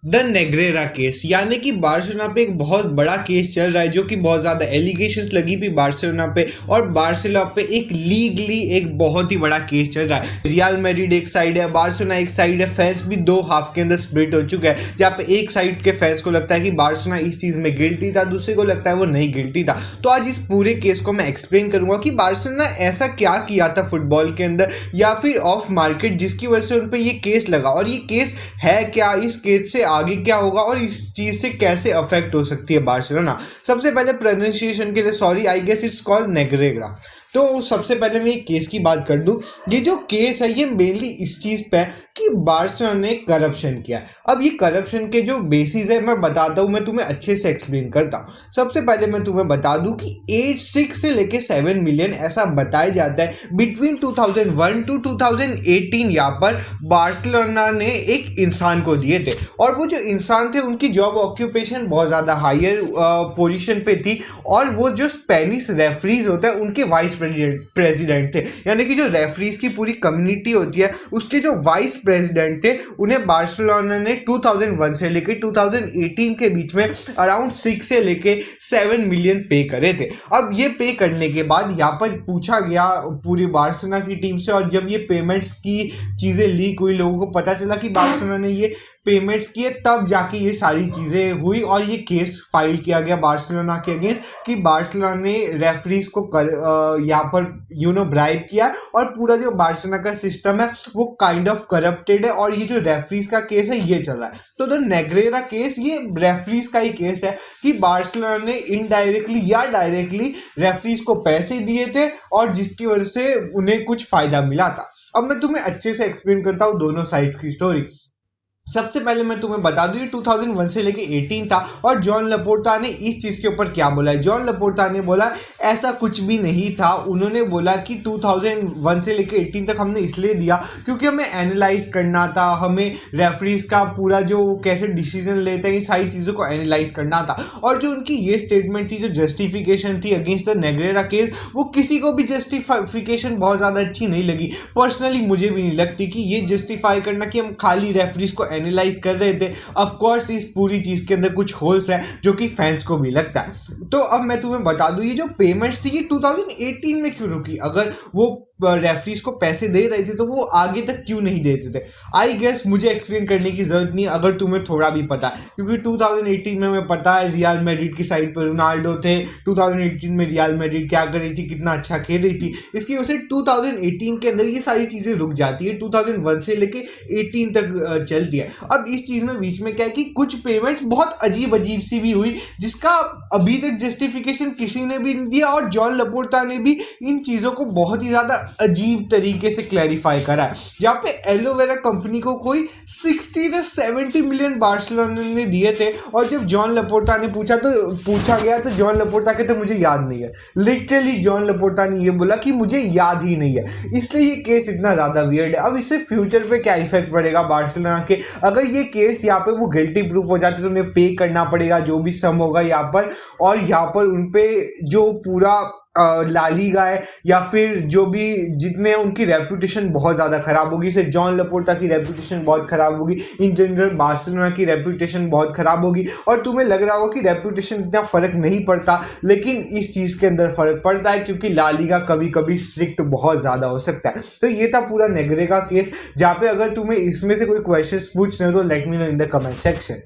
The नेग्रेरा case, यानी कि Barcelona पे एक बहुत बड़ा केस चल रहा है जो कि बहुत ज़्यादा एलिगेशंस लगी भी बार्सिलोना पे, और बार्सिलोना पे एक लीगली एक बहुत ही बड़ा केस चल रहा है। रियल मैड्रिड एक साइड है, बार्सिलोना एक साइड है, फैंस भी दो हाफ के अंदर स्प्लिट हो चुका है, जहाँ पे एक साइड के फैंस को लगता है कि बार्सिलोना इस चीज़ में गिल्टी था, दूसरे को लगता है वो नहीं गिल्टी था। तो आज इस पूरे केस को मैं एक्सप्लेन करूंगा कि बार्सिलोना ऐसा क्या किया था फुटबॉल के अंदर या फिर ऑफ मार्केट जिसकी वजह से उन पर ये केस लगा, और ये केस है क्या, इस केस से आगे क्या होगा और इस चीज से कैसे अफेक्ट हो सकती है बार्सिलोना। सबसे पहले प्रोनाउंसिएशन के लिए sorry, I guess it's called Negreira. तो सबसे पहले मैं एक केस की बात कर दूं। ये जो केस है ये मेनली इस चीज पे है कि बार्सिलोना ने करप्शन किया। अब ये करप्शन के जो बेसिस है मैं बताता हूँ, मैं तुम्हें अच्छे से एक्सप्लेन करता हूँ। सबसे पहले मैं तुम्हें बता दूं कि 8 से लेके 7 मिलियन ऐसा बताया जाता है बिटवीन 2001 टू 2018 यहाँ पर बार्सिलोना ने एक इंसान को दिए थे, और वो जो इंसान थे उनकी जॉब ऑक्यूपेशन बहुत ज़्यादा हायर पोजीशन पे थी, और वो जो स्पेनिश रेफरीज होते हैं उनके वाइस प्रेसिडेंट थे। यानी कि जो रेफरीज की पूरी कम्युनिटी होती है उसके जो वाइस प्रेसिडेंट थे, उन्हें बार्सिलोना ने 2001 से लेके 2018 के बीच में अराउंड 6 से लेके 7 मिलियन पे करे थे। अब ये पे करने के बाद यहाँ पर पूछा गया पूरी बार्सिलोना की टीम से, और जब ये पेमेंट्स की चीज़ें लीक हुई, लोगों को पता चला कि बार्सिलोना ने ये पेमेंट्स किए, तब जाके ये सारी चीज़ें हुई और ये केस फाइल किया गया बार्सिलोना के अगेंस्ट कि बार्सिलोना ने रेफरीज को यहाँ पर ब्राइब किया, और पूरा जो बार्सिलोना का सिस्टम है वो काइंड ऑफ करप्टेड है, और ये जो रेफरीज का केस है ये चल रहा है। तो द नेग्रेरा केस ये रेफरीज का ही केस है कि बार्सिलोना ने इनडायरेक्टली या डायरेक्टली रेफरीज को पैसे दिए थे और जिसकी वजह से उन्हें कुछ फायदा मिला था। अब मैं तुम्हें अच्छे से एक्सप्लेन करता हूँ दोनों साइड की स्टोरी। सबसे पहले मैं तुम्हें बता दूं ये 2001 से लेके 18 था, और जॉन लपोर्ता ने इस चीज़ के ऊपर क्या बोला है। जॉन लपोर्ता ने बोला ऐसा कुछ भी नहीं था। उन्होंने बोला कि 2001 से लेके 18 तक हमने इसलिए दिया क्योंकि हमें एनालाइज करना था, हमें रेफरीज का पूरा जो कैसे डिसीजन लेते हैं ये सारी चीज़ों को एनालाइज करना था। और जो उनकी ये स्टेटमेंट थी, जो जस्टिफिकेशन थी अगेंस्ट द नेग्रेरा केस, वो किसी को भी जस्टिफिकेशन बहुत ज़्यादा अच्छी नहीं लगी। पर्सनली मुझे भी नहीं लगती कि ये जस्टिफाई करना कि हम खाली रेफरीज को एनालाइज कर रहे थे। ऑफ कोर्स इस पूरी चीज के अंदर कुछ होल्स है जो कि फैंस को भी लगता है। तो अब मैं तुम्हें बता दूं ये जो पेमेंट्स थी ये 2018 में क्यों रुकी। अगर वो रेफरीज को पैसे दे रहे थे तो वो आगे तक क्यों नहीं देते थे। आई गेस मुझे एक्सप्लेन करने की जरूरत नहीं अगर तुम्हें थोड़ा भी पता है, क्योंकि 2018 में हमें पता है रियल मैड्रिड की साइड पर रोनाल्डो थे। 2018 में रियल मैड्रिड क्या कर रही थी, कितना अच्छा खेल रही थी, इसकी वजह से 2018 के अंदर ये सारी चीजें रुक जाती है। 2001 से लेके 18 तक चलती है। अब इस चीज में बीच में क्या है कि कुछ पेमेंट्स बहुत अजीब सी भी हुई जिसका अभी तक जस्टिफिकेशन किसी ने भी नहीं दिया, और जॉन लपोर्ता ने भी इन चीजों को बहुत ही ज्यादा अजीब तरीके से क्लैरिफाई करा है। जहाँ पे एलोवेरा कंपनी को कोई 60 से 70 मिलियन बार्सिलोना ने दिए थे, और जब जॉन लपोर्ता ने पूछा गया तो जॉन लपोर्ता कहते मुझे याद नहीं है। लिटरली जॉन लपोर्ता ने ये बोला कि मुझे याद ही नहीं है। इसलिए ये केस इतना ज़्यादा वियर्ड है। अब इससे फ्यूचर पे क्या इफेक्ट पड़ेगा बार्सिलोना के, अगर ये केस यहाँ पे वो गिल्टी प्रूफ हो जाते तो उन्हें पे करना पड़ेगा जो भी सम होगा यहाँ पर, और यहाँ पर उनपे जो पूरा ला लीगा है या फिर जो भी जितने उनकी रेपुटेशन बहुत ज़्यादा ख़राब होगी। इससे जॉन लपोर्टा की रेपुटेशन बहुत ख़राब होगी, इन जनरल बार्सिलोना की रेपुटेशन बहुत ख़राब होगी। और तुम्हें लग रहा होगा कि रेपुटेशन इतना फ़र्क नहीं पड़ता, लेकिन इस चीज़ के अंदर फ़र्क पड़ता है क्योंकि ला लीगा कभी कभी स्ट्रिक्ट बहुत ज़्यादा हो सकता है। तो ये था पूरा नेग्रेरा केस, जहाँ पे अगर तुम्हें इसमें से कोई क्वेश्चन पूछने हो तो let me know in the comment section.